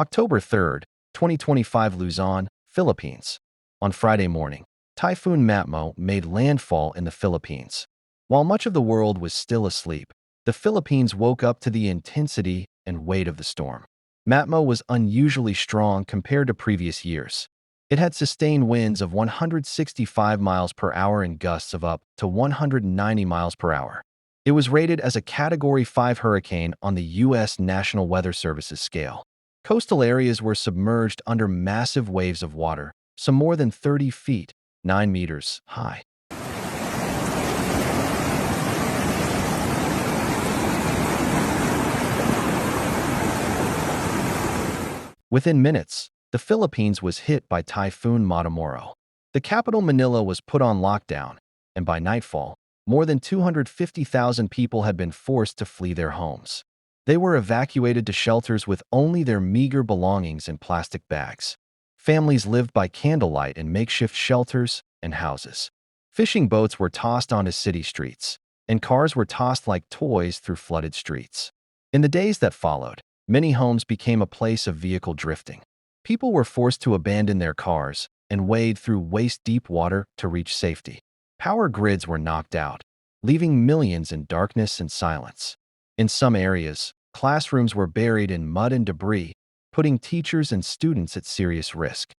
October 3rd, 2025, Luzon, Philippines. On Friday morning, Typhoon Matmo made landfall in the Philippines. While much of the world was still asleep, the Philippines woke up to the intensity and weight of the storm. Matmo was unusually strong compared to previous years. It had sustained winds of 165 miles per hour and gusts of up to 190 miles per hour. It was rated as a Category 5 hurricane on the U.S. National Weather Service's scale. Coastal areas were submerged under massive waves of water, some more than 30 feet, 9 meters, high. Within minutes, the Philippines was hit by Typhoon Matmo. The capital Manila was put on lockdown, and by nightfall, more than 250,000 people had been forced to flee their homes. They were evacuated to shelters with only their meager belongings in plastic bags. Families lived by candlelight in makeshift shelters and houses. Fishing boats were tossed onto city streets, and cars were tossed like toys through flooded streets. In the days that followed, many homes became a place of vehicle drifting. People were forced to abandon their cars and wade through waist-deep water to reach safety. Power grids were knocked out, leaving millions in darkness and silence. In some areas, classrooms were buried in mud and debris, putting teachers and students at serious risk.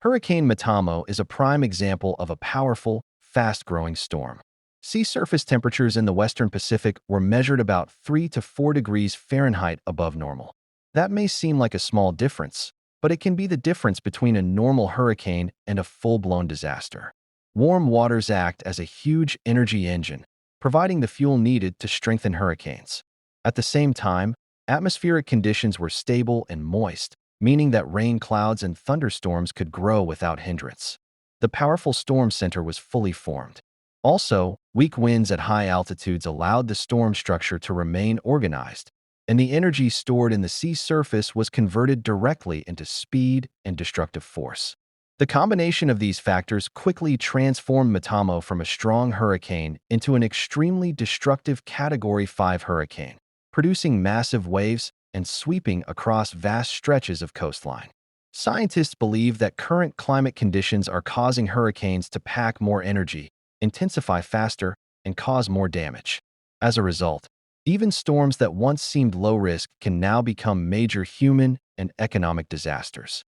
Hurricane Matmo is a prime example of a powerful, fast-growing storm. Sea surface temperatures in the western Pacific were measured about 3 to 4 degrees Fahrenheit above normal. That may seem like a small difference, but it can be the difference between a normal hurricane and a full-blown disaster. Warm waters act as a huge energy engine, providing the fuel needed to strengthen hurricanes. At the same time, atmospheric conditions were stable and moist, meaning that rain clouds and thunderstorms could grow without hindrance. The powerful storm center was fully formed. Also, weak winds at high altitudes allowed the storm structure to remain organized, and the energy stored in the sea surface was converted directly into speed and destructive force. The combination of these factors quickly transformed Matmo from a strong hurricane into an extremely destructive Category 5 hurricane, producing massive waves and sweeping across vast stretches of coastline. Scientists believe that current climate conditions are causing hurricanes to pack more energy, intensify faster, and cause more damage. As a result, even storms that once seemed low risk can now become major human and economic disasters.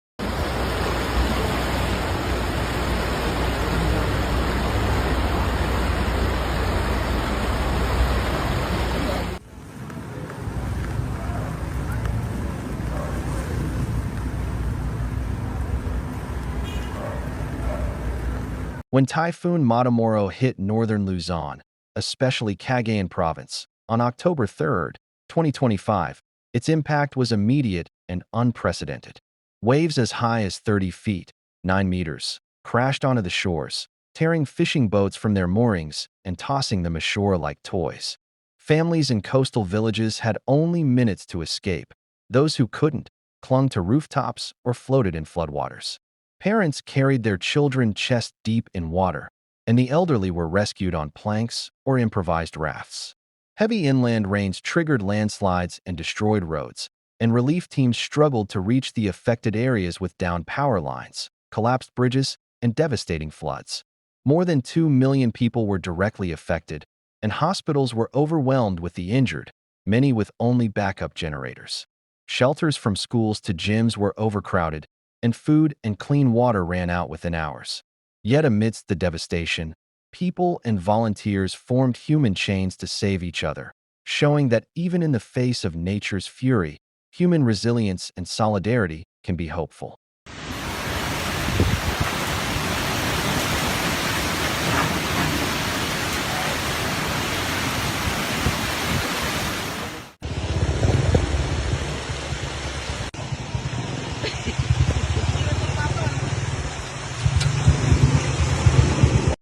When Typhoon Matmo hit northern Luzon, especially Cagayan Province, on October 3rd, 2025, its impact was immediate and unprecedented. Waves as high as 30 feet, 9 meters, crashed onto the shores, tearing fishing boats from their moorings and tossing them ashore like toys. Families in coastal villages had only minutes to escape. Those who couldn't clung to rooftops or floated in floodwaters. Parents carried their children chest-deep in water, and the elderly were rescued on planks or improvised rafts. Heavy inland rains triggered landslides and destroyed roads, and relief teams struggled to reach the affected areas with downed power lines, collapsed bridges, and devastating floods. More than 2 million people were directly affected, and hospitals were overwhelmed with the injured, many with only backup generators. Shelters from schools to gyms were overcrowded, and food and clean water ran out within hours. Yet amidst the devastation, people and volunteers formed human chains to save each other, showing that even in the face of nature's fury, human resilience and solidarity can be hopeful.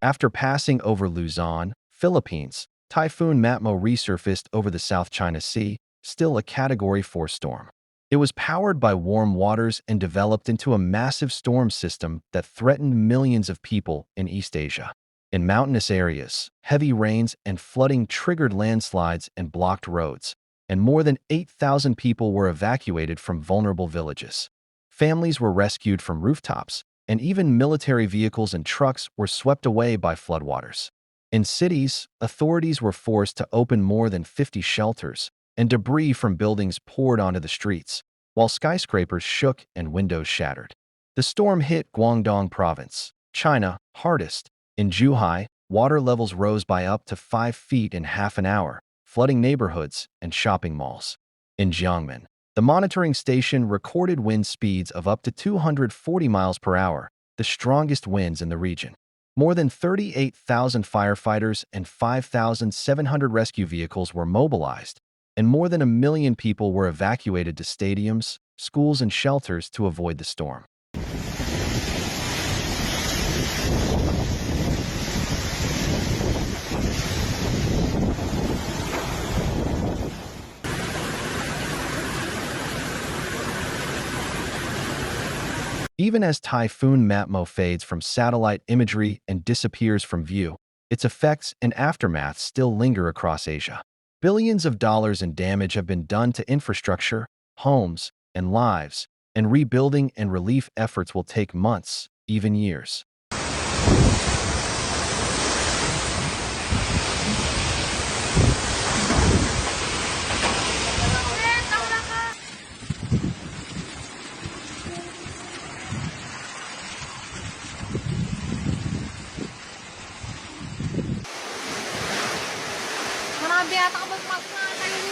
After passing over Luzon, Philippines, Typhoon Matmo resurfaced over the South China Sea, still a Category 4 storm. It was powered by warm waters and developed into a massive storm system that threatened millions of people in East Asia. In mountainous areas, heavy rains and flooding triggered landslides and blocked roads, and more than 8,000 people were evacuated from vulnerable villages. Families were rescued from rooftops, and even military vehicles and trucks were swept away by floodwaters. In cities, authorities were forced to open more than 50 shelters, and debris from buildings poured onto the streets, while skyscrapers shook and windows shattered. The storm hit Guangdong Province, China, hardest. In Zhuhai, water levels rose by up to 5 feet in half an hour, flooding neighborhoods and shopping malls. In Jiangmen, the monitoring station recorded wind speeds of up to 240 miles per hour, the strongest winds in the region. More than 38,000 firefighters and 5,700 rescue vehicles were mobilized, and more than 1 million people were evacuated to stadiums, schools, and shelters to avoid the storm. Even as Typhoon Matmo fades from satellite imagery and disappears from view, its effects and aftermath still linger across Asia. Billions of dollars in damage have been done to infrastructure, homes, and lives, and rebuilding and relief efforts will take months, even years. Marami yata ka magmamatayin.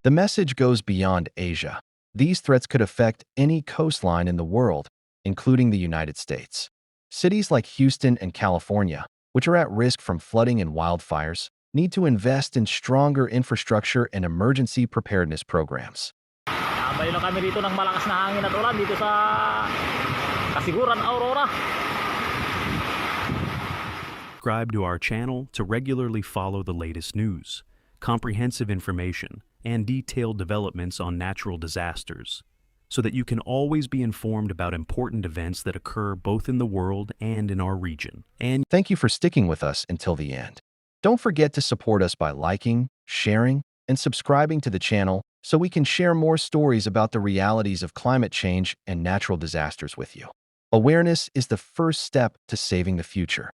The message goes beyond Asia. These threats could affect any coastline in the world, including the United States. Cities like Houston and California, which are at risk from flooding and wildfires, need to invest in stronger infrastructure and emergency preparedness programs. Tambay lang kami dito ng malakas na hangin at ulan dito sa Kasiguran, Aurora. Subscribe to our channel to regularly follow the latest news, comprehensive information, and detailed developments on natural disasters, so that you can always be informed about important events that occur both in the world and in our region. And Thank you for sticking with us until the end. Don't forget to support us by liking, sharing, and subscribing to the channel so we can share more stories about the realities of climate change and natural disasters with you. Awareness is the first step to saving the future.